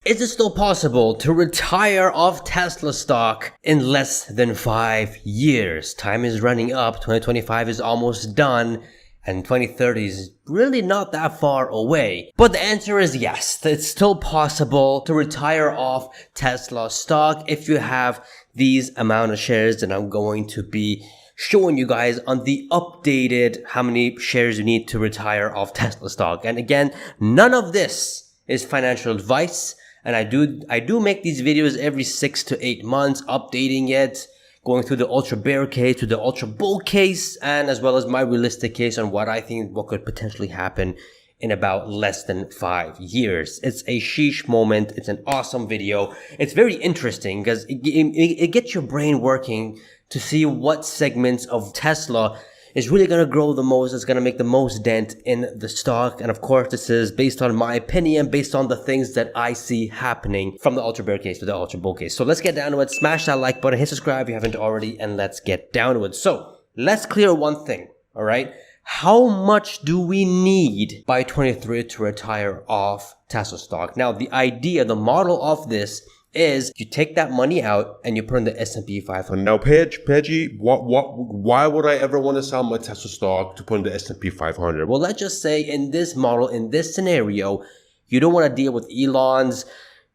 Is it still possible to retire off Tesla stock in less than 5 years? Time is running up, 2025 is almost done, and 2030 is really not that far away. But the answer is yes, it's still possible to retire off Tesla stock if you have these amount of shares that I'm going to be showing you guys on the updated how many shares you need to retire off Tesla stock. And again, none of this is financial advice. And I do make these videos every 6 to 8 months, updating it, going through the ultra bear case to the ultra bull case, and as well as my realistic case on what I think what could potentially happen in about less than 5 years. It's a sheesh moment. It's an awesome video. It's very interesting because it gets your brain working to see what segments of Tesla is really going to grow the most, is going to make the most dent in the stock. And of course, this is based on my opinion, based on the things that I see happening from the ultra bear case to the ultra bull case. So let's get down to it. Smash that like button, hit subscribe if you haven't already, and let's get down to it. So let's clear one thing, all right? How much do we need by 23 to retire off Tesla stock? Now, the idea, the model of this is you take that money out and you put in the S&P 500. Now, Pejjy, why would I ever want to sell my Tesla stock to put in the S&P 500? Well, let's just say in this model, in this scenario, you don't want to deal with Elon's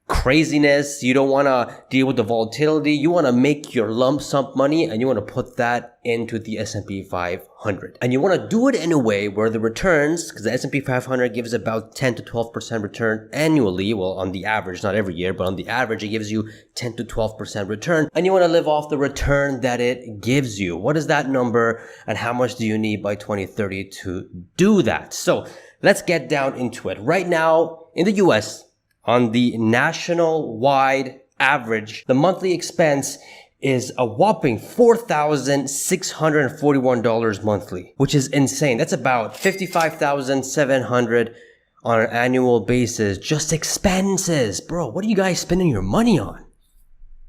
craziness. You don't want to deal with the volatility. You want to make your lump sum money and you want to put that into the S&P 500. And you want to do it in a way where the returns, because the S&P 500 gives about 10 to 12% return annually. Well, on the average, not every year, but on the average, it gives you 10 to 12% return. And you want to live off the return that it gives you. What is that number and how much do you need by 2030 to do that? So let's get down into it. Right now in the US, on the national-wide average, the monthly expense is a whopping $4,641 monthly, which is insane. That's about $55,700 on an annual basis. Just expenses. Bro, what are you guys spending your money on?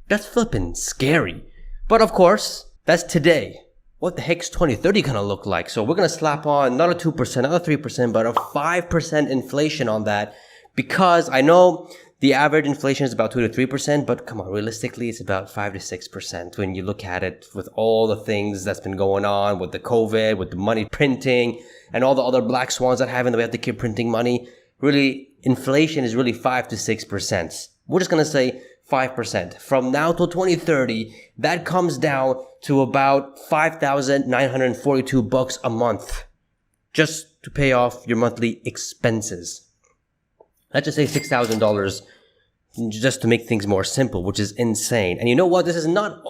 That's flipping scary. But of course, that's today. What the heck's 2030 gonna look like? So we're gonna slap on not a 2%, not a 3%, but a 5% inflation on that. Because I know the average inflation is about 2 to 3%, but come on, realistically, it's about 5 to 6% when you look at it with all the things that's been going on with the COVID, with the money printing, and all the other black swans that happen that we have to keep printing money. Really, inflation is really 5 to 6%. We're just going to say 5%. From now till 2030, that comes down to about $5,942 a month just to pay off your monthly expenses. Let's just say $6,000 just to make things more simple, which is insane. And you know what? This is not,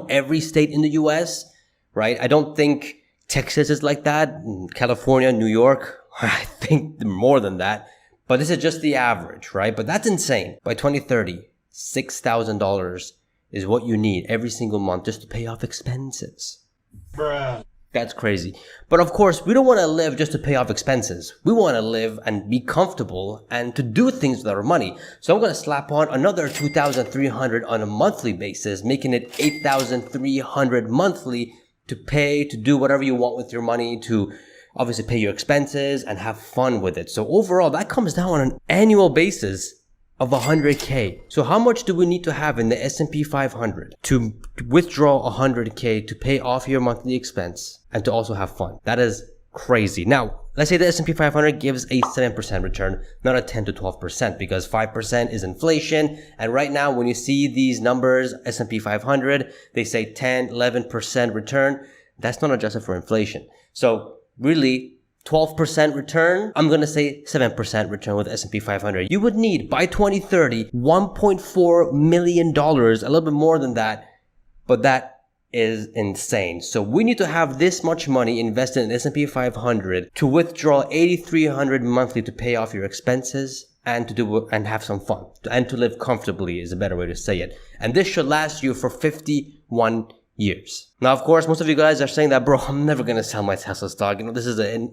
every state in the US, right? I don't think Texas is like that. California, New York, I think more than that. But this is just the average, right? But that's insane. By 2030, $6,000 is what you need every single month just to pay off expenses. Bruh. That's crazy. But of course, we don't want to live just to pay off expenses. We want to live and be comfortable and to do things with our money. So I'm going to slap on another $2,300 on a monthly basis, making it $8,300 monthly to pay, to do whatever you want with your money, to obviously pay your expenses and have fun with it. So overall, that comes down on an annual basis of 100K. So how much do we need to have in the S&P 500 to withdraw 100K to pay off your monthly expense and to also have fun? That is crazy. Now, let's say the S&P 500 gives a 7% return, not a 10 to 12%, because 5% is inflation. And right now, when you see these numbers, S&P 500, they say 10, 11% return. That's not adjusted for inflation. So really, 12% return, I'm going to say 7% return with S&P 500. You would need, by 2030, $1.4 million, a little bit more than that, but that is insane. So we need to have this much money invested in S&P 500 to withdraw $8,300 monthly to pay off your expenses and to do and have some fun and to live comfortably is a better way to say it. And this should last you for 51 years. Now, of course, most of you guys are saying that, bro, I'm never going to sell my Tesla stock. This is a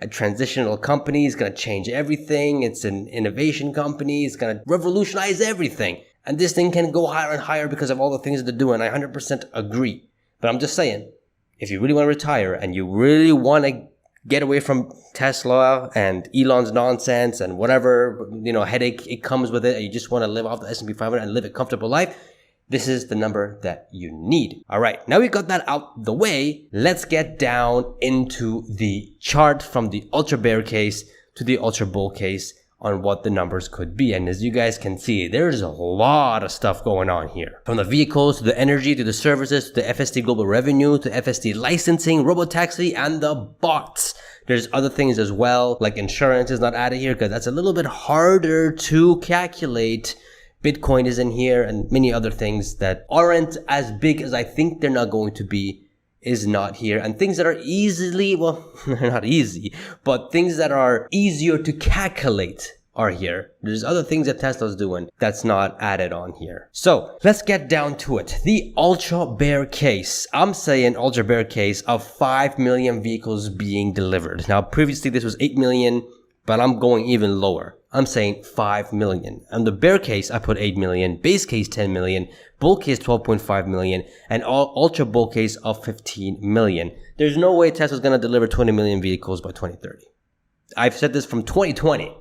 transitional company. It's going to change everything. It's an innovation company. It's going to revolutionize everything. And this thing can go higher and higher because of all the things they're doing. I 100% agree. But I'm just saying, if you really want to retire and you really want to get away from Tesla and Elon's nonsense and whatever, headache it comes with it, and you just want to live off the S&P 500 and live a comfortable life, this is the number that you need. All right, now we got that out the way. Let's get down into the chart from the ultra bear case to the ultra bull case on what the numbers could be. And as you guys can see, there's a lot of stuff going on here. From the vehicles to the energy to the services to the FSD global revenue to FSD licensing, Robotaxi, and the bots. There's other things as well, like insurance is not added here because that's a little bit harder to calculate. Bitcoin is in here and many other things that aren't as big as I think they're not going to be is not here. And things that are easily, well, they're not easy, but things that are easier to calculate are here. There's other things that Tesla's doing that's not added on here. So let's get down to it. The ultra bear case. I'm saying ultra bear case of 5 million vehicles being delivered. Now, previously this was 8 million, but I'm going even lower. I'm saying 5 million. On the bear case, I put 8 million, base case 10 million, bull case 12.5 million, and ultra bull case of 15 million. There's no way Tesla's going to deliver 20 million vehicles by 2030. I've said this from 2020,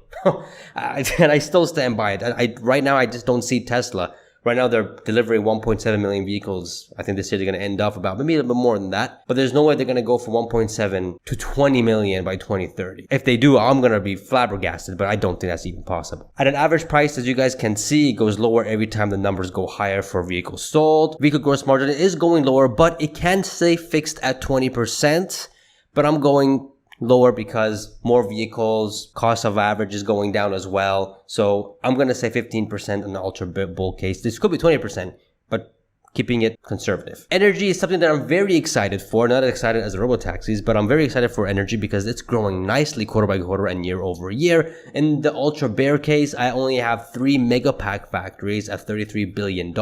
and I still stand by it. Right now, I just don't see Tesla. Right now, they're delivering 1.7 million vehicles. I think this year they're going to end up about maybe a little bit more than that. But there's no way they're going to go from 1.7 to 20 million by 2030. If they do, I'm going to be flabbergasted, but I don't think that's even possible. At an average price, as you guys can see, it goes lower every time the numbers go higher for vehicles sold. Vehicle gross margin is going lower, but it can stay fixed at 20%. But I'm going lower because more vehicles, cost of average is going down as well. So I'm going to say 15% on the ultra bull case. This could be 20%, but keeping it conservative. Energy is something that I'm very excited for. Not as excited as the Robotaxis, but I'm very excited for energy because it's growing nicely quarter by quarter and year over year. In the ultra bear case, I only have 3 megapack factories at $33 billion.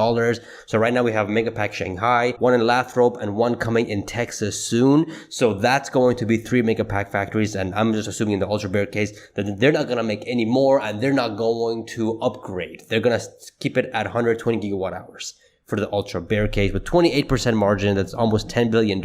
So right now we have Megapack Shanghai, one in Lathrop, and one coming in Texas soon. So that's going to be 3 megapack factories. And I'm just assuming in the ultra bear case that they're not going to make any more and they're not going to upgrade. They're going to keep it at 120 gigawatt hours. For the ultra bear case with 28% margin, that's almost $10 billion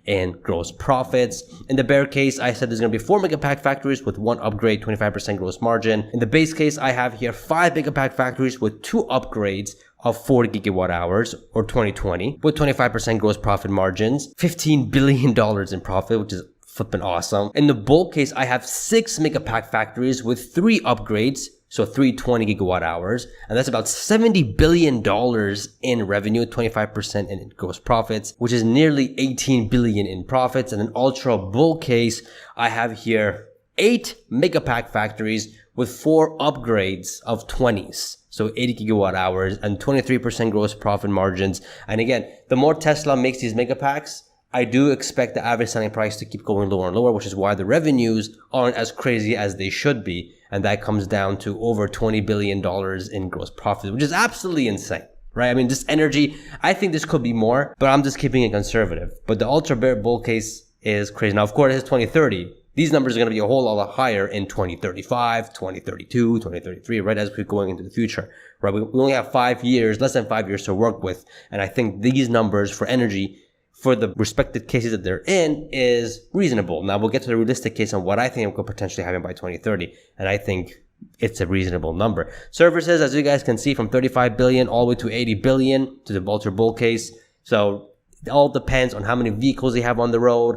in gross profits. In the bear case, I said there's going to be 4 megapack factories with 1 upgrade, 25% gross margin. In the base case, I have here 5 megapack factories with 2 upgrades of 40 gigawatt hours or 2020 with 25% gross profit margins, $15 billion in profit, which is flipping awesome. In the bull case, I have 6 megapack factories with 3 upgrades, so 320 gigawatt hours, and that's about $70 billion in revenue, 25% in gross profits, which is nearly 18 billion in profits. And an ultra bull case, I have here 8 megapack factories with 4 upgrades of 20s. So 80 gigawatt hours and 23% gross profit margins. And again, the more Tesla makes these megapacks, I do expect the average selling price to keep going lower and lower, which is why the revenues aren't as crazy as they should be. And that comes down to over $20 billion in gross profit, which is absolutely insane, right? I mean, this energy, I think this could be more, but I'm just keeping it conservative. But the ultra bear bull case is crazy. Now, of course, it's 2030. These numbers are going to be a whole lot higher in 2035, 2032, 2033, right? As we're going into the future, right? We only have 5 years, less than 5 years to work with. And I think these numbers for energy for the respective cases that they're in is reasonable. Now we'll get to the realistic case on what I think it could potentially happen by 2030. And I think it's a reasonable number. Services, as you guys can see, from 35 billion all the way to 80 billion to the ultra bull case. So it all depends on how many vehicles they have on the road,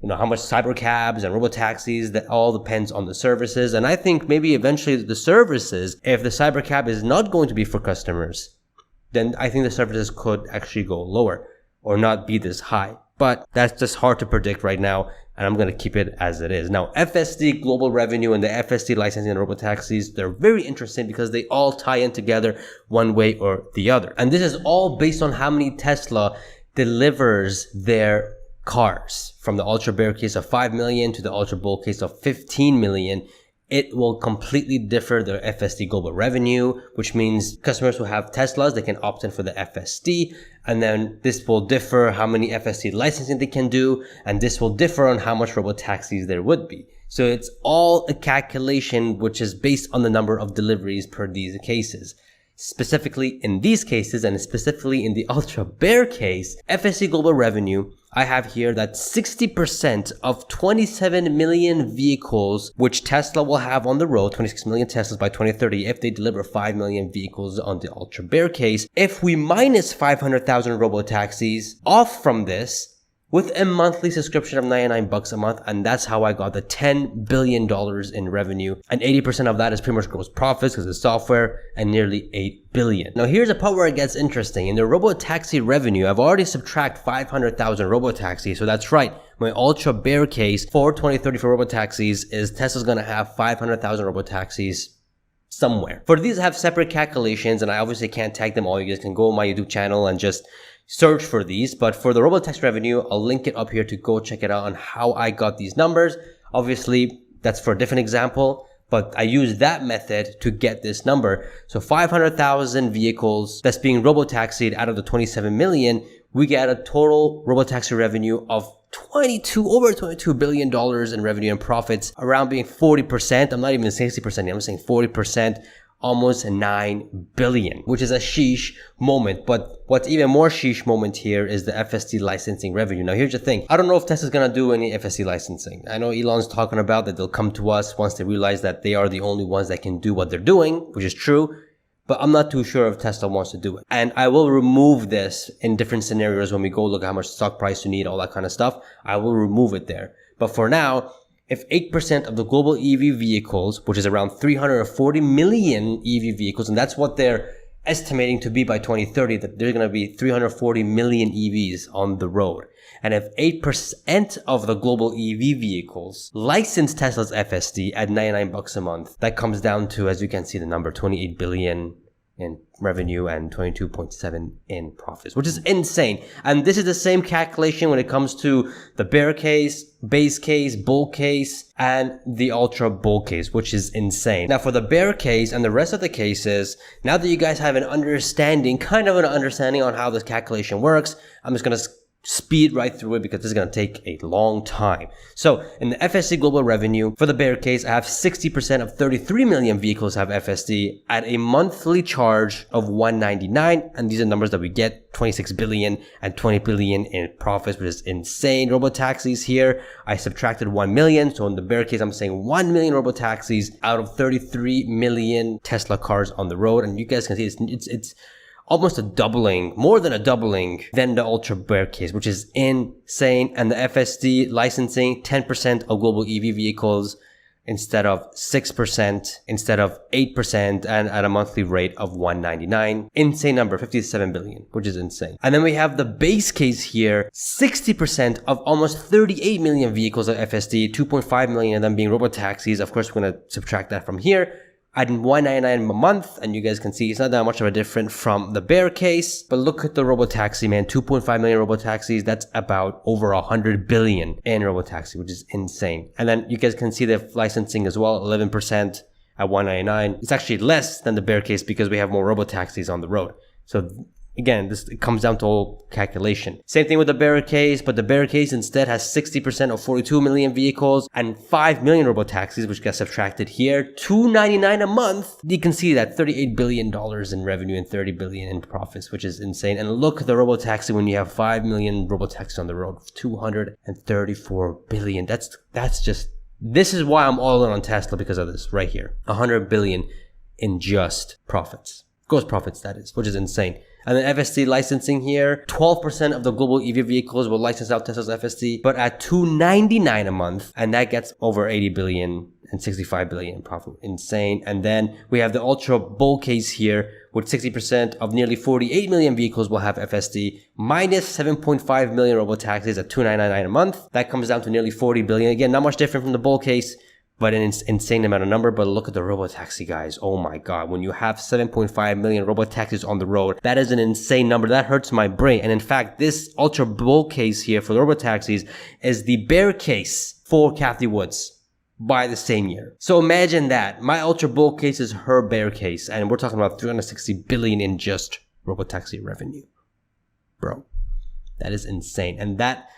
how much cyber cabs and robotaxis, that all depends on the services. And I think maybe eventually the services, if the cyber cab is not going to be for customers, then I think the services could actually go lower or not be this high. But that's just hard to predict right now, and I'm going to keep it as it is. Now, FSD global revenue and the FSD licensing and robotaxis, they're very interesting because they all tie in together one way or the other. And this is all based on how many Tesla delivers their cars. From the ultra bear case of 5 million to the ultra bull case of 15 million. It will completely differ their FSD global revenue, which means customers who have Teslas, they can opt in for the FSD. And then this will differ how many FSD licensing they can do. And this will differ on how much robotaxis there would be. So it's all a calculation which is based on the number of deliveries per these cases. Specifically in these cases, and specifically in the ultra bear case, FSD global revenue, I have here that 60% of 27 million vehicles which Tesla will have on the road, 26 million Teslas by 2030, if they deliver 5 million vehicles on the ultra bear case. If we minus 500,000 robotaxis off from this, with a monthly subscription of $99 a month, and that's how I got the $10 billion in revenue. And 80% of that is pretty much gross profits because it's software, and nearly $8 billion. Now here's a part where it gets interesting. In the robotaxi revenue, I've already subtracted 500,000 robotaxis. So that's right. My ultra bear case for 2030 for robotaxis is Tesla's going to have 500,000 robotaxis somewhere. For these, I have separate calculations, and I obviously can't tag them all. You guys can go on my YouTube channel and just search for these. But for the robotaxi revenue, I'll link it up here to go check it out on how I got these numbers. Obviously, that's for a different example, but I use that method to get this number. So 500,000 vehicles that's being robotaxied out of the 27 million, we get a total robotaxi revenue of over $22 billion in revenue and profits, around being 40%. I'm not even saying 60%, I'm saying 40%. Almost 9 billion, which is a sheesh moment. But what's even more sheesh moment here is the FSD licensing revenue. Now, here's the thing. I don't know if Tesla's going to do any FSD licensing. I know Elon's talking about that they'll come to us once they realize that they are the only ones that can do what they're doing, which is true. But I'm not too sure if Tesla wants to do it. And I will remove this in different scenarios when we go look at how much stock price you need, all that kind of stuff. I will remove it there. But for now, if 8% of the global EV vehicles, which is around 340 million EV vehicles, and that's what they're estimating to be by 2030, that there's going to be 340 million EVs on the road. And if 8% of the global EV vehicles license Tesla's FSD at $99 a month, that comes down to, as you can see the number, 28 billion in revenue and 22.7 in profits, which is insane. And this is the same calculation when it comes to the bear case, base case, bull case, and the ultra bull case, which is insane. Now for the bear case and the rest of the cases, now that you guys have an understanding, kind of an understanding on how this calculation works, I'm just going to speed right through it because this is going to take a long time. So in the FSD global revenue, for the bear case, I have 60% of 33 million vehicles have FSD at a monthly charge of $199. And these are numbers that we get, 26 billion and 20 billion in profits, which is insane. Robotaxis here, I subtracted 1 million. So in the bear case, I'm saying 1 million robotaxis out of 33 million Tesla cars on the road. And you guys can see it's almost a doubling, more than a doubling than the ultra bear case, which is insane. And the FSD licensing, 10% of global EV vehicles instead of 6%, instead of 8%, and at a monthly rate of $199. Insane number, 57 billion, which is insane. And then we have the base case here, 60% of almost 38 million vehicles of FSD, 2.5 million of them being robotaxis. Of course, we're going to subtract that from here. At $199 a month, and you guys can see it's not that much of a difference from the bear case. But look at the robotaxi, man, 2.5 million robotaxis. That's about over 100 billion in robotaxi, which is insane. And then you guys can see the licensing as well, 11% at $199. It's actually less than the bear case because we have more robotaxis on the road. So again, it comes down to all calculation. Same thing with the bear case, but the bear case instead has 60% of 42 million vehicles and 5 million robotaxis, which gets subtracted here. $299 a month. You can see that $38 billion in revenue and 30 billion in profits, which is insane. And look at the robotaxi when you have 5 million robotaxis on the road, 234 billion. That's just, this is why I'm all in on Tesla because of this right here. 100 billion in just profits. Gross profits, that is, which is insane. And then FSD licensing here, 12% of the global EV vehicles will license out Tesla's FSD, but at $299 a month, and that gets over 80 billion and 65 billion in profit. Insane. And then we have the ultra bull case here, with 60% of nearly 48 million vehicles will have FSD, minus 7.5 million robotaxis at $299 a month. That comes down to nearly 40 billion. Again, not much different from the bull case, but an insane amount of number. But look at the robotaxi, guys. Oh my God. When you have 7.5 million robotaxis on the road, that is an insane number. That hurts my brain. And in fact, this ultra bull case here for the robotaxis is the bear case for Cathie Woods by the same year. So imagine that. My ultra bull case is her bear case. And we're talking about 360 billion in just robotaxi revenue. Bro. That is insane. And that,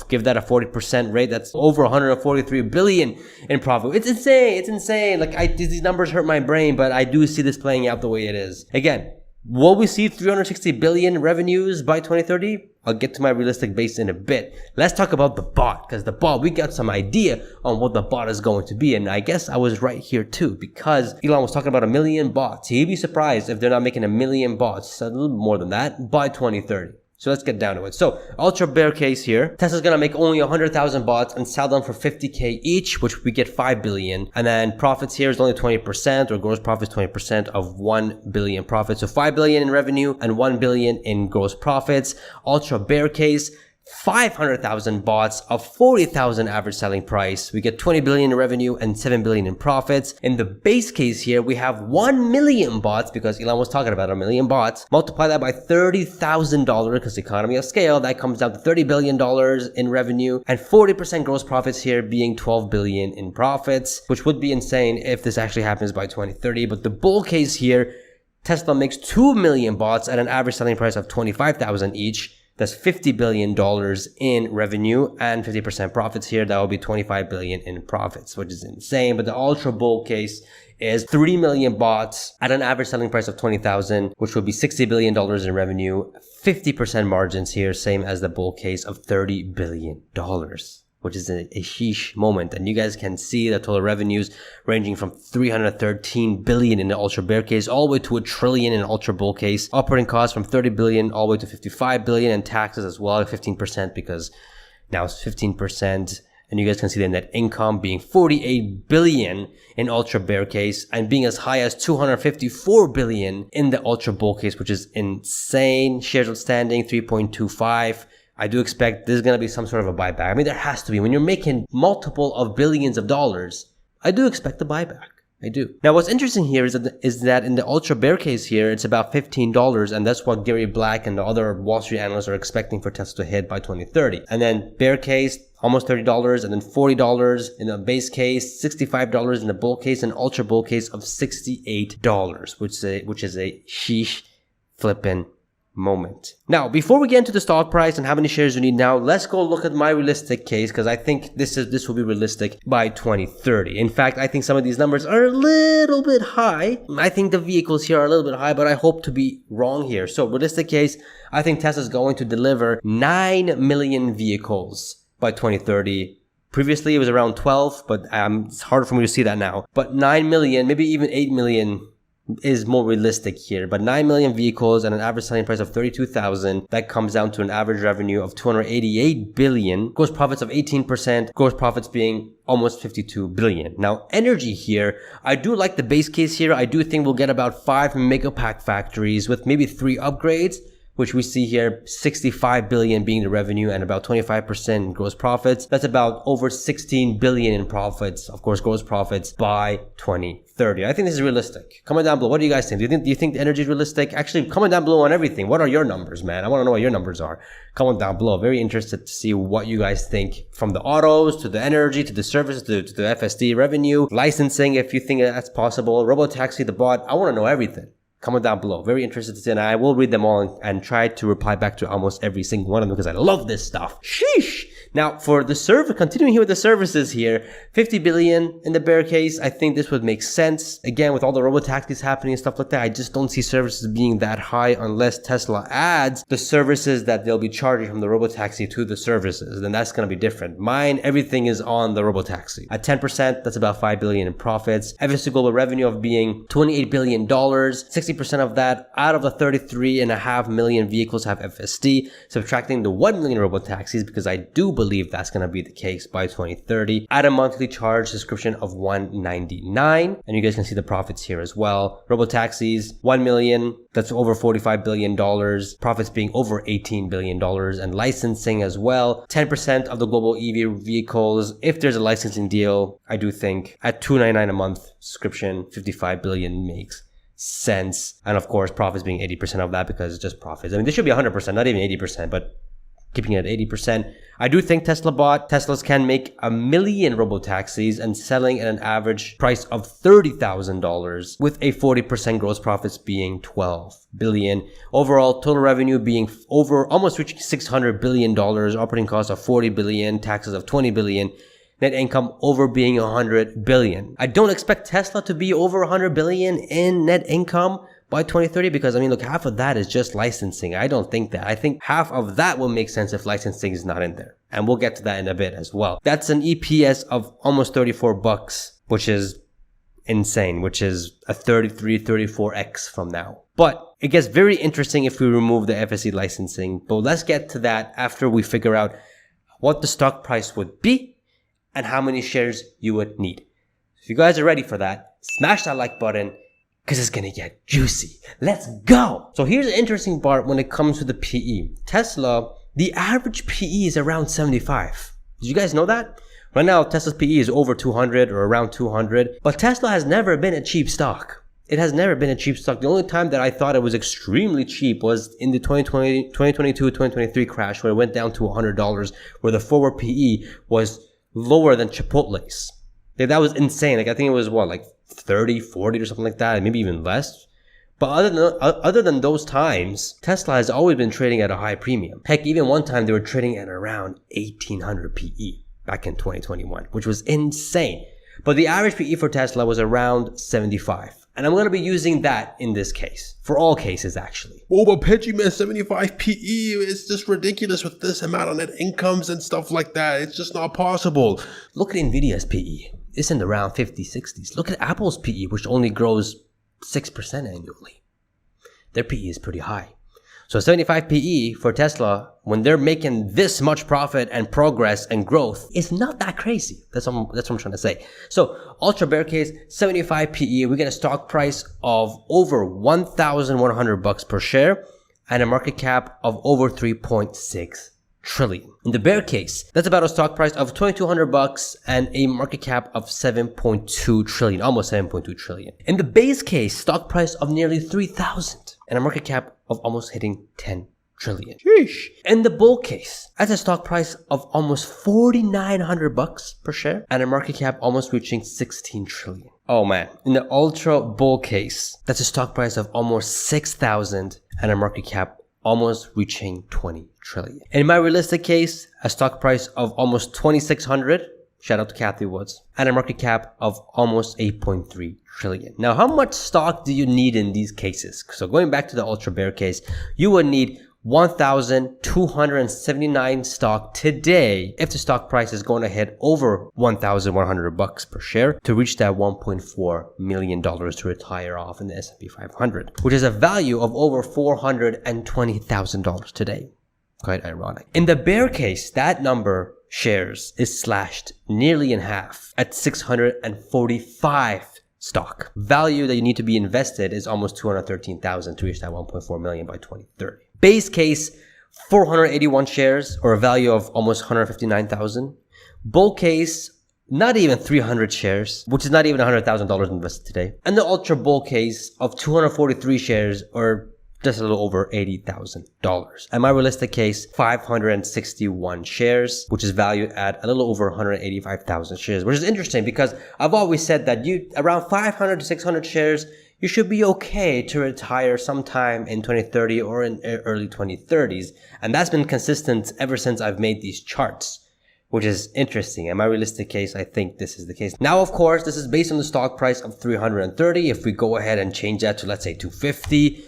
give that a 40% rate, that's over 143 billion in profit. It's insane. It's insane. Like these numbers hurt my brain, but I do see this playing out the way it is. Again, will we see 360 billion revenues by 2030? I'll get to my realistic base in a bit. Let's talk about the bot, because the bot, we got some idea on what the bot is going to be. And I guess I was right here too, because Elon was talking about 1 million bots. He'd be surprised if they're not making 1 million bots, a little more than that, by 2030. So let's get down to it. So ultra bear case here, Tesla's going to make only 100,000 bots and sell them for 50K each, which we get 5 billion. And then profits here is only 20%, or gross profits 20% of 1 billion profits. So 5 billion in revenue and 1 billion in gross profits. Ultra bear case, 500,000 bots of 40,000 average selling price. We get 20 billion in revenue and 7 billion in profits. In the base case here, we have 1 million bots, because Elon was talking about 1 million bots. Multiply that by $30,000, because economy of scale, that comes down to $30 billion in revenue and 40% gross profits here, being 12 billion in profits, which would be insane if this actually happens by 2030. But the bull case here, Tesla makes 2 million bots at an average selling price of 25,000 each. That's $50 billion in revenue and 50% profits here. That will be 25 billion in profits, which is insane. But the ultra bull case is 3 million bots at an average selling price of 20,000, which would be $60 billion in revenue, 50% margins here, same as the bull case of $30 billion. Which is a sheesh moment. And you guys can see the total revenues ranging from 313 billion in the ultra bear case all the way to $1 trillion in the ultra bull case. Operating costs from 30 billion all the way to 55 billion, and taxes as well, 15%, because now it's 15%. And you guys can see the net income being 48 billion in ultra bear case and being as high as 254 billion in the ultra bull case, which is insane. Shares outstanding 3.25. I do expect there's going to be some sort of a buyback. I mean, there has to be. When you're making multiple of billions of dollars, I do expect a buyback. I do. Now, what's interesting here is that in the ultra bear case here, it's about $15, and that's what Gary Black and the other Wall Street analysts are expecting for Tesla to hit by 2030. And then bear case, almost $30, and then $40 in the base case, $65 in the bull case, and ultra bull case of $68, which is a sheesh flippin' moment. Now, before we get into the stock price and how many shares you need now, let's go look at my realistic case, because I think this will be realistic by 2030. In fact, I think some of these numbers are a little bit high. I think the vehicles here are a little bit high, but I hope to be wrong here. So realistic case, I think Tesla's going to deliver 9 million vehicles by 2030. Previously, it was around 12, but it's harder for me to see that now. But 9 million, maybe even 8 million is more realistic here. But 9 million vehicles and an average selling price of 32,000, that comes down to an average revenue of 288 billion, gross profits of 18%, gross profits being almost 52 billion. Now, energy here, I do like the base case here. I do think we'll get about 5 megapack factories with maybe 3 upgrades, which we see here, 65 billion being the revenue and about 25% in gross profits. That's about over 16 billion in profits, of course, gross profits by 2030. I think this is realistic. Comment down below. What do you guys think? Do you think the energy is realistic? Actually, comment down below on everything. What are your numbers, man? I want to know what your numbers are. Comment down below. Very interested to see what you guys think, from the autos to the energy to the services to the FSD revenue, licensing, if you think that's possible, Robotaxi, the bot. I want to know everything. Comment down below. Very interested to see, and I will read them all and try to reply back to almost every single one of them, because I love this stuff. Sheesh! Now, for the continuing here with the services here, 50 billion in the bear case, I think this would make sense. Again, with all the Robotaxis happening and stuff like that, I just don't see services being that high unless Tesla adds the services that they'll be charging from the Robotaxi to the services. Then that's going to be different. Mine, everything is on the Robotaxi. At 10%, that's about 5 billion in profits. FSD global revenue of being $28 billion. 60% of that out of the 33.5 million vehicles have FSD, subtracting the 1 million Robotaxis, because I do believe that's going to be the case by 2030, at a monthly charge subscription of $199. And you guys can see the profits here as well. Robotaxis, 1 million, that's over $45 billion. Profits being over $18 billion. And licensing as well, 10% of the global EV vehicles. If there's a licensing deal, I do think at $299 a month subscription, 55 billion makes sense. And of course, profits being 80% of that, because it's just profits. I mean, this should be 100%, not even 80%, but keeping it at 80%. I do think Teslas can make 1 million robotaxis and selling at an average price of $30,000 with a 40% gross profits being 12 billion. Overall, total revenue being almost reaching $600 billion, operating costs of 40 billion, taxes of 20 billion, net income over being 100 billion. I don't expect Tesla to be over 100 billion in net income by 2030 because, I mean, look, half of that is just licensing. I don't think that. I think half of that will make sense if licensing is not in there. And we'll get to that in a bit as well. That's an EPS of almost 34 bucks, which is insane, which is a 34x from now. But it gets very interesting if we remove the FSD licensing. But let's get to that after we figure out what the stock price would be and how many shares you would need. If you guys are ready for that, smash that like button, because it's going to get juicy. Let's go. So here's the interesting part when it comes to the PE. Tesla, the average PE is around 75. Did you guys know that? Right now, Tesla's PE is over 200 or around 200. But Tesla has never been a cheap stock. It has never been a cheap stock. The only time that I thought it was extremely cheap was in the 2022-2023 crash where it went down to $100, where the forward PE was lower than Chipotle's. That was insane. Like, I think it was like 30, 40 or something like that, maybe even less. But other than those times, Tesla has always been trading at a high premium. Heck, even one time they were trading at around 1800 PE back in 2021, which was insane. But the average PE for Tesla was around 75. And I'm going to be using that in this case. For all cases, actually. Oh, but Pejjy, man, 75 PE is just ridiculous with this amount of net incomes and stuff like that. It's just not possible. Look at NVIDIA's PE. It's in the around 50s, 60s. Look at Apple's PE, which only grows 6% annually. Their PE is pretty high. So 75 PE for Tesla, when they're making this much profit and progress and growth, is not that crazy. That's what I'm trying to say. So ultra bear case, 75 PE, we get a stock price of over 1,100 bucks per share and a market cap of over 3.6 trillion. In the bear case, that's about a stock price of 2,200 bucks and a market cap of 7.2 trillion, almost 7.2 trillion. In the base case, stock price of nearly 3,000 and a market cap of almost hitting 10 trillion. Sheesh. In the bull case, that's a stock price of almost 4,900 bucks per share and a market cap almost reaching 16 trillion. Oh man. In the ultra bull case, that's a stock price of almost 6,000 and a market cap almost reaching 20 trillion. In my realistic case, a stock price of almost 2,600, shout out to Kathy Woods, and a market cap of almost 8.3 trillion. Now, how much stock do you need in these cases? So going back to the ultra bear case, you would need 1,279 stock today if the stock price is going to hit over 1,100 bucks per share to reach that $1.4 million to retire off in the S&P 500, which is a value of over $420,000 today. Quite ironic. In the bear case, that number shares is slashed nearly in half at 645 stock. Value that you need to be invested is almost 213,000 to reach that 1.4 million by 2030. Base case, 481 shares or a value of almost 159,000. Bull case, not even 300 shares, which is not even $100,000 invested today. And the ultra bull case of 243 shares or just a little over $80,000. And my realistic case, 561 shares, which is valued at a little over 185,000 shares, which is interesting because I've always said that around 500 to 600 shares, you should be okay to retire sometime in 2030 or in early 2030s. And that's been consistent ever since I've made these charts, which is interesting. In my realistic case, I think this is the case. Now, of course, this is based on the stock price of 330. If we go ahead and change that to, let's say, 250,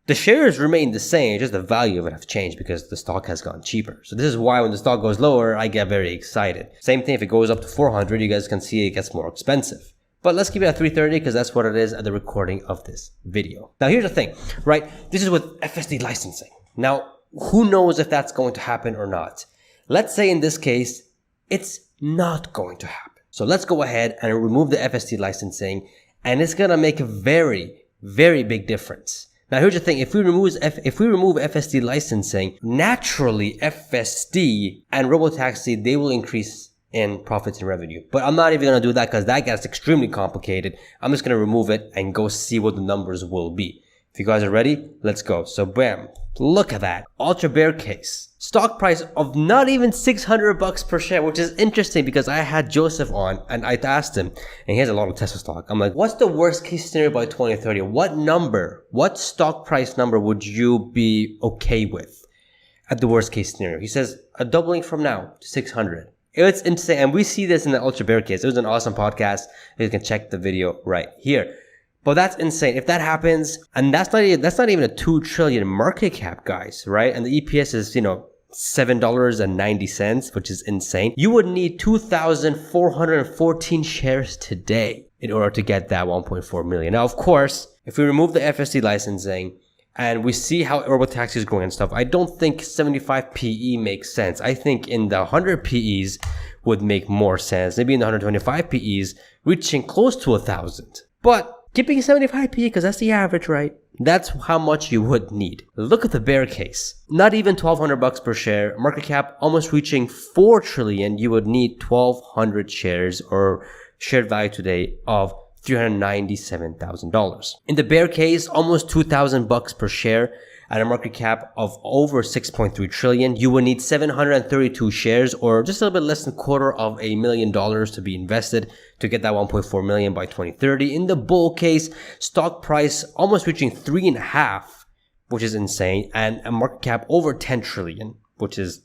the shares remain the same, just the value of it has changed because the stock has gone cheaper. So this is why when the stock goes lower, I get very excited. Same thing if it goes up to 400, you guys can see it gets more expensive. But let's keep it at 330 because that's what it is at the recording of this video. Now here's the thing, right? This is with FSD licensing. Now, who knows if that's going to happen or not? Let's say in this case, it's not going to happen. So let's go ahead and remove the FSD licensing and it's going to make a very, very big difference. Now here's the thing, if we remove FSD licensing, naturally FSD and Robotaxi, they will increase in profits and revenue. But I'm not even going to do that because that gets extremely complicated. I'm just going to remove it and go see what the numbers will be. If you guys are ready, let's go. So bam, look at that. Ultra bear case. Stock price of not even $600 per share, which is interesting because I had Joseph on and I asked him, and he has a lot of Tesla stock. I'm like, what's the worst case scenario by 2030? What stock price number would you be okay with at the worst case scenario? He says a doubling from now to 600. It's insane. And we see this in the ultra bear case. It was an awesome podcast. You can check the video right here. But that's insane. If that happens, and that's not even a 2 trillion market cap, guys, right? And the EPS is, $7.90, which is insane. You would need 2,414 shares today in order to get that 1.4 million. Now, of course, if we remove the FSD licensing and we see how Robotaxis is growing and stuff, I don't think 75 PE makes sense. I think in the 100 PEs would make more sense. Maybe in the 125 PEs, reaching close to 1,000. But keeping 75 PE, because that's the average, right? That's how much you would need. Look at the bear case. Not even $1,200 per share. Market cap almost reaching 4 trillion. You would need 1,200 shares or shared value today of $397,000. In the bear case, almost $2,000 per share at a market cap of over 6.3 trillion. You would need 732 shares or just a little bit less than $250,000 to be invested to get that 1.4 million by 2030. In the bull case, stock price almost reaching 3.5, which is insane, and a market cap over 10 trillion, which is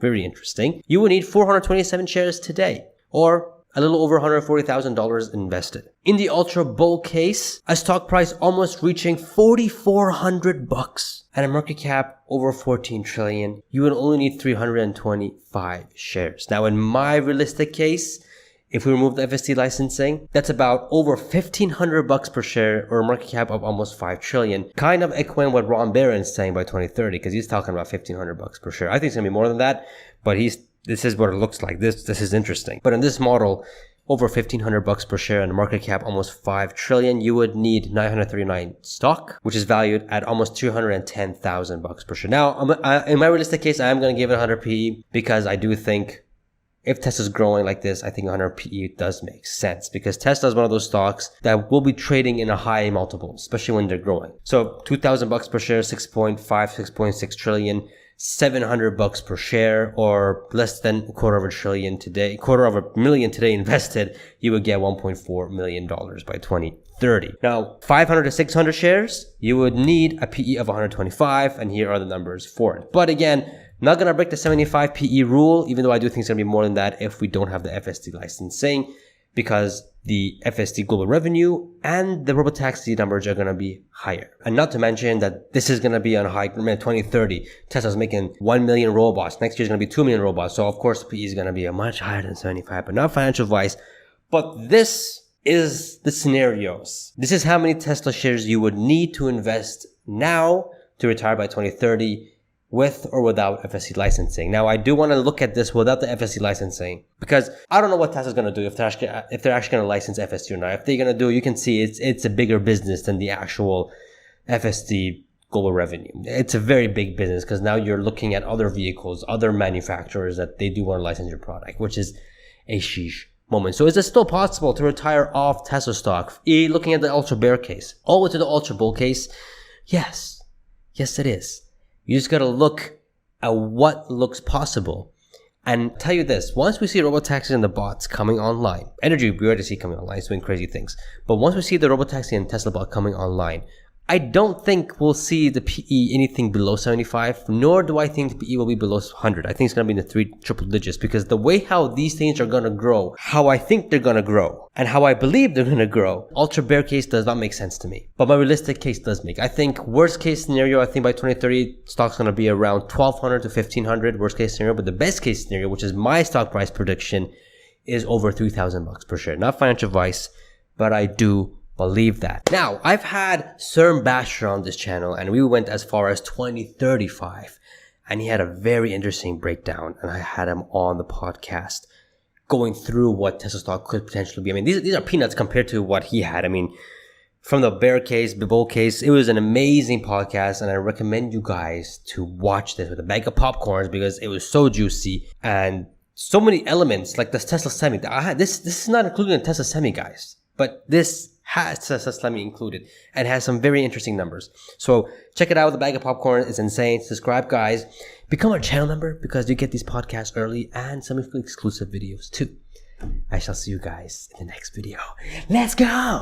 very interesting. You would need 427 shares today or a little over $140,000 invested. In the ultra bull case, a stock price almost reaching $4,400 and a market cap over 14 trillion. You would only need 325 shares. Now, in my realistic case, if we remove the FSD licensing, that's about over $1,500 per share or a market cap of almost 5 trillion. Kind of echoing what Ron Barron's saying by 2030, because he's talking about $1,500 per share. I think it's gonna be more than that, but this is what it looks like. This is interesting. But in this model, over $1,500 per share and a market cap almost 5 trillion, you would need 939 stock, which is valued at almost $210,000 per share. Now, in my realistic case, I am going to give it 100 PE because I do think if Tesla's growing like this, I think 100 PE does make sense because Tesla is one of those stocks that will be trading in a high multiple, especially when they're growing. So $2,000 per share, 6.6 trillion. $700 per share or less than $250,000 today invested, you would get $1.4 million by 2030. Now, 500 to 600 shares, you would need a PE of 125, and here are the numbers for it. But again, not going to break the 75 PE rule, even though I do think it's going to be more than that if we don't have the FSD licensing, because the FSD global revenue and the Robotaxi numbers are going to be higher. And not to mention that this is going to be on high, 2030. Tesla's making 1 million robots. Next year is going to be 2 million robots. So of course, the PE is going to be a much higher than 75, but not financial advice. But this is the scenarios. This is how many Tesla shares you would need to invest now to retire by 2030 with or without FSD licensing. Now, I do want to look at this without the FSD licensing because I don't know what Tesla's going to do if they're actually going to license FSD or not. If they're going to do, you can see it's a bigger business than the actual FSD global revenue. It's a very big business because now you're looking at other vehicles, other manufacturers that they do want to license your product, which is a sheesh moment. So is it still possible to retire off Tesla stock? Looking at the ultra bear case, all the way to the ultra bull case, yes, it is. You just got to look at what looks possible. And tell you this, once we see Robotaxi and the bots coming online, energy we already see coming online, it's doing crazy things. But once we see the Robotaxi and Tesla bot coming online, I don't think we'll see the PE anything below 75, nor do I think the PE will be below 100. I think it's going to be in the triple digits because the way how these things are going to grow, how I think they're going to grow, and how I believe they're going to grow, ultra bear case does not make sense to me. But my realistic case does make. I think worst case scenario, I think by 2030, stock's going to be around 1,200 to 1,500 worst case scenario. But the best case scenario, which is my stock price prediction, is over $3,000 per share. Not financial advice, but I do believe that. Now, I've had Sir Basher on this channel and we went as far as 2035 and he had a very interesting breakdown and I had him on the podcast going through what Tesla stock could potentially be. I mean, these are peanuts compared to what he had. I mean, from the bear case, the bull case, it was an amazing podcast and I recommend you guys to watch this with a bag of popcorns because it was so juicy and so many elements like this Tesla Semi. This is not including the Tesla Semi, guys, but this has TSLA included and has some very interesting numbers. So check it out. The Bag of Popcorn is insane. Subscribe, guys. Become our channel member because you get these podcasts early and some exclusive videos too. I shall see you guys in the next video. Let's go!